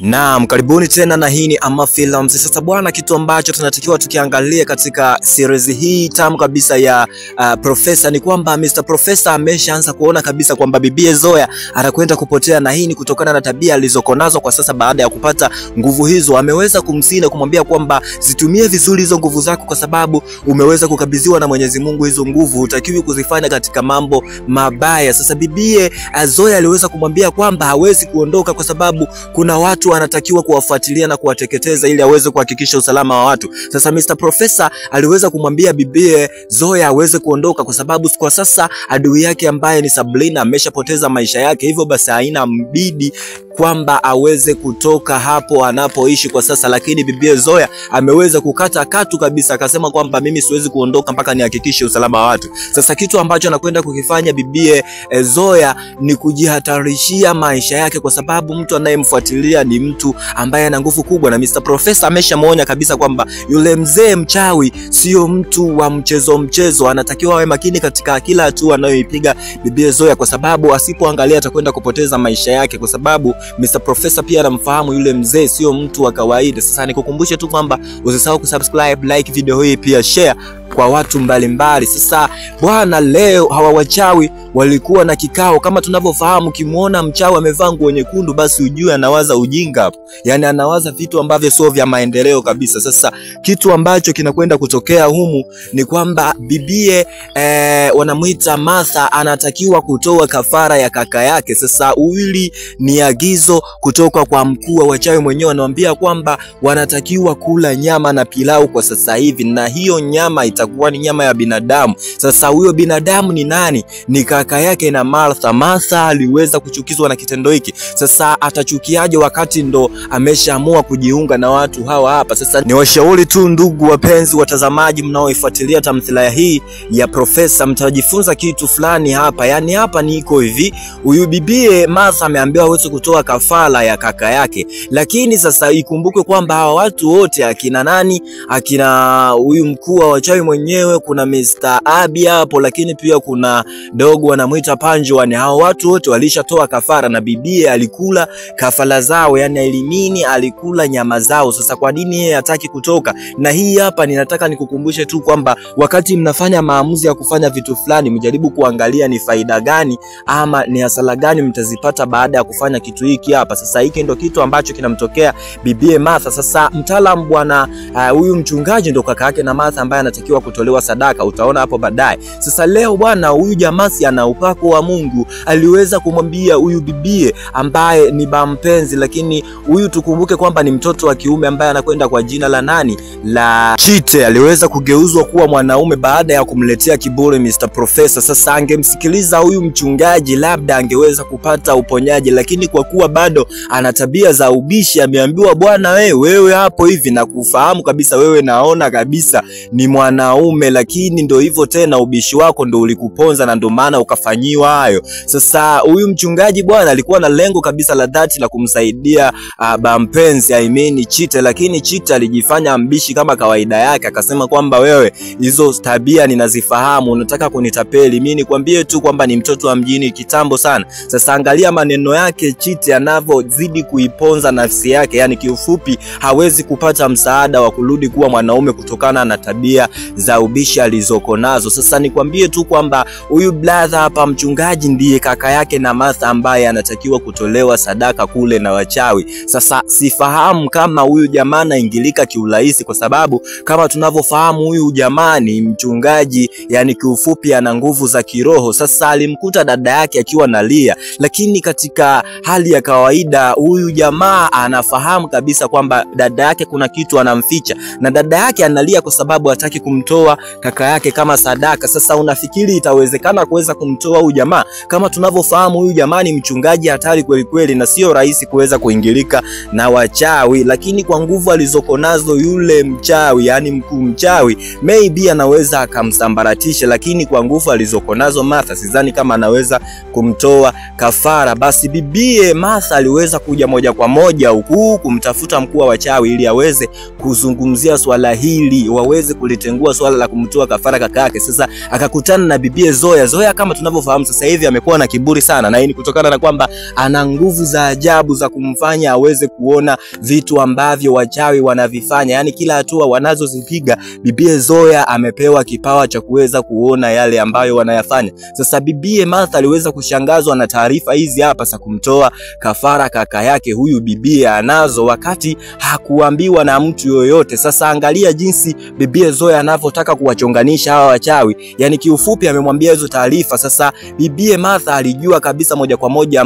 Naam, karibuni tena na hii ni Ama Films. Sasa bwana, kitu ambacho tunatakiwa tukiangalia katika series hii tamu kabisa ya Profesa ni kwamba Mr. Profesa ameshaanza kuona kabisa kwamba bibie Zoya anakwenda kupotea, na hii ni kutokana na tabia alizokonazo kwa sasa. Baada ya kupata nguvu hizo, ameweza kumsina kumwambia kwamba zitumie vizuri hizo nguvu zako, kwa sababu umeweza kukabidhiwa na Mwenyezi Mungu hizo nguvu, hutakiwi kuzifanya katika mambo mabaya. Sasa bibie Zoya aliweza kumwambia kwamba hawezi kuondoka kwa sababu kuna watu anatakiwa kuwafuatilia na kuwateketeza ili aweze kuhakikisha usalama wa watu. Sasa Mr. Profesa aliweza kumwambia bibie Zoya aweze kuondoka kwa sababu kwa sasa adui yake ambaye ni Sabrina ameshapoteza maisha yake, hivyo basi haina mbidi kwamba aweze kutoka hapo anapoishi kwa sasa. Lakini bibie Zoya ameweza kukata katu kabisa, akasema kwamba mimi siwezi kuondoka mpaka nihakikishe usalama wa watu. Sasa kitu ambacho anakwenda kukifanya bibie Zoya ni kujihatarishia maisha yake, kwa sababu mtu anayemfuatilia ni mtu ambaye ana nguvu kubwa, na Mr. Profesa ameshamuonya kabisa kwamba yule mzee mchawi sio mtu wa mchezo, anatakiwa awe makini katika kila hatua anayoipiga bibie Zoya, kwa sababu asipoangalia atakwenda kupoteza maisha yake, kwa sababu Mr. Profesa pia anamfahamu yule mzee sio mtu wa kawaida. Sasa nikukumbushe tu kwamba usisahau kusubscribe, like video hii, pia share kwa watu mbalimbali. Sasa bwana, leo hawa wachawi walikuwa na kikao. Kama tunavyofahamu, kimuona mchawi amevaa nguo nyekundu, basi ujue anawaza ujinga, yani anawaza vitu ambavyo sio vya maendeleo kabisa. Sasa kitu ambacho kinakwenda kutokea humu ni kwamba bibie wanamuita Martha anatakiwa kutoa kafara ya kaka yake. Sasa uwili ni agizo kutoka kwa mkuu wa wachawi mwenyewe, anamwambia kwamba wanatakiwa kula nyama na pilau kwa sasa hivi, na hiyo nyama itakuwa ni nyama ya binadamu. Sasa huyo binadamu ni nani? Ni kaka yake na Martha. Martha aliweza kuchukizwa na kitendo hiki. Sasa atachukiaje wakati ndo ameshaamua kujiunga na watu hawa hapa? Sasa ni washauri tu ndugu wapenzi watazamaji mnaoifuatilia tamthilia hii ya Profesa, mtajifunza kitu fulani hapa. Yani hapa ni iko hivi, huyu bibie Martha ameambiwa aweze kutoa kafara ya kaka yake, lakini sasa ikumbuke kwamba hawa watu wote akina nani, akina huyu mkuu wa wachawi mwenyewe, kuna Mr. Abi hapo, lakini pia kuna dogo wanamuita Panjwani. Hao watu wote walishatoa kafara na bibie alikula kafara zao, yani Elimini alikula nyama zao. Sasa kwa nini yeye hataki kutoka? Na hii hapa ninataka nikukumbushe tu kwamba wakati mnafanya maamuzi ya kufanya vitu fulani, mjaribu kuangalia ni faida gani ama ni hasara gani mtazipata baada ya kufanya kitu hiki hapa. Sasa hiki ndo kitu ambacho kinamtokea bibie Martha. Sasa mtaalamu bwana huyu mchungaji ndo kaka yake na Martha ambaye anatakiwa kutolewa sadaka, utaona hapo baadaye. Sasa leo bwana, huyu jamaa ana upako wa Mungu, aliweza kumwambia huyu bibie ambaye ni bampenzi, lakini huyu tukumbuke kwamba ni mtoto wa kiume ambaye anakwenda kwa jina la nani, la Chite. Aliweza kugeuzwa kuwa mwanaume baada ya kumletea kiburi Mr. Profesa. Sasa angemsikiliza huyu mchungaji, labda angeweza kupata uponyaji, lakini kwa kuwa bado ana tabia za ubishi, ameambiwa bwana, wewe hapo hivi na kufahamu kabisa, wewe naona kabisa ni mwanaume, lakini ndo hivyo tena, ubishi wako ndo ulikuponza na ndo maana ukafanyiwa hayo. Sasa huyu mchungaji bwana alikuwa na lengo kabisa la dhati la kumsaidia bampenzi Chite, lakini Chite alijifanya mbishi kama kawaida yake, akasema kwamba wewe hizo tabia ninazifahamu, unataka kunitapeli mimi, nikwambie tu kwamba ni mtoto wa mjini kitambo sana. Sasa angalia maneno yake Chite anavyozidi kuiponza nafsi yake, yani kiufupi hawezi kupata msaada wa kurudi kuwa mwanaume kutokana na tabia za ubishi alizoko nazo. Sasa nikwambie tu kwamba huyu brother hapa mchungaji ndiye kaka yake na Martha ambaye anatakiwa kutolewa sadaka kule na wachawi. Sasa sifahamu kama huyu jamaa anaingilika kiurahisi, kwa sababu kama tunavyofahamu huyu jamaa ni mchungaji, yani kiufupi ana nguvu za kiroho. Sasa alimkuta dada yake akiwa analia, lakini katika hali ya kawaida huyu jamaa anafahamu kabisa kwamba dada yake kuna kitu anamficha, na dada yake analia kwa sababu hataki kumtoa kaka yake kama sadaka. Sasa unafikiri itawezekana kuweza kumtoa huyu jamaa? Kama tunavyofahamu huyu jamaa ni mchungaji hatari kweli kweli, na sio rahisi kuweza kuingilika na wachawi, lakini kwa nguvu alizoko nazo yule mchawi, yani mkuu mchawi, maybe anaweza akamsambaratisha, lakini kwa nguvu alizoko nazo Martha sidhani kama anaweza kumtoa kafara. Basi bibie Martha aliweza kuja moja kwa moja huku kumtafuta mkuu wa wachawi ili aweze kuzungumzia swala hili, waweze kulitengua kuelewa swala la kumtoa kafara kaka yake. Sasa akakutana na bibie Zoya. Zoya kama tunavyofahamu sasa hivi amekuwa na kiburi sana, na hii ni kutokana na kwamba ana nguvu za ajabu za kumfanya aweze kuona vitu ambavyo wachawi wanavifanya. Yani kila hatua wanazozipiga bibie Zoya amepewa kipawa cha kuweza kuona yale ambayo wanayafanya. Sasa bibie Martha aliweza kushangazwa na taarifa hizi hapa za kumtoa kafara kaka yake huyu bibie anazo, wakati hakuambiwa na mtu yoyote. Sasa angalia jinsi bibie Zoya anavyotaka kuwachonganisha hawa wachawi. Yani kiufupi amemwambia hizo taarifa. Sasa bibie Martha alijua kabisa moja kwa moja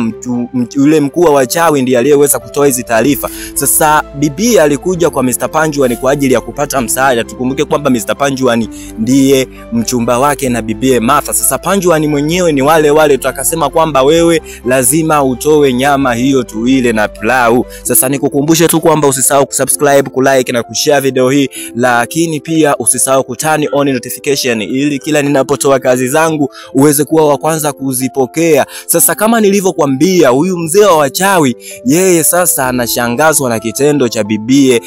yule mkuu wa wachawi ndiye aliyeweza kutoa hizi taarifa. Sasa bibie alikuja kwa Mr. Panjuani kwa ajili ya kupata msaada. Tukumbuke kwamba Mr. Panjuani ndiye mchumba wake na bibie Martha. Sasa Panjuani mwenyewe ni wale tukasema kwamba wewe lazima utoe nyama hiyo tuile na pilau. Sasa nikukumbushe tu kwamba usisahau kusubscribe, kulike na kushare video hii, lakini pia usisahau kutani on notification ili kila ninapotoa kazi zangu uweze kuwa wa kwanza kuzipokea. Sasa kama nilivyokuambia, huyu mzee wa wachawi yeye sasa anashangazwa na kitendo cha bibie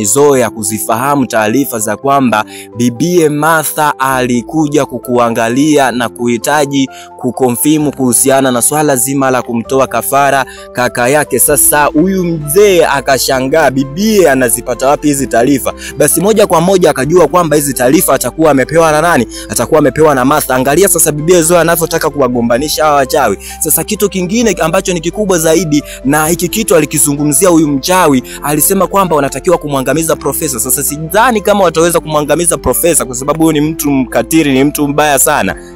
Zoya kuzifahamu taarifa za kwamba bibie Martha alikuja kukuangalia na kuhitaji kukonfirm kuhusiana na swala zima la kumtoa kafara kaka yake. Sasa huyu mzee akashangaa bibie anazipata wapi hizi taarifa. Basi moja kwa moja akajua kwamba hizi taarifa atakuwa amepewa na nani? Atakuwa amepewa na Martha. Angalia sasa bibie Zoya anavyotaka kuwagombanisha hawa wachawi. Sasa kitu kingine ambacho ni kikubwa zaidi, na hiki kitu alikizungumzia huyu mchawi, alisema kwamba wanatakiwa kumwangamiza Profesa. Sasa sidhani kama wataweza kumwangamiza Profesa kwa sababu ni mtu mkatili, ni mtu mbaya sana.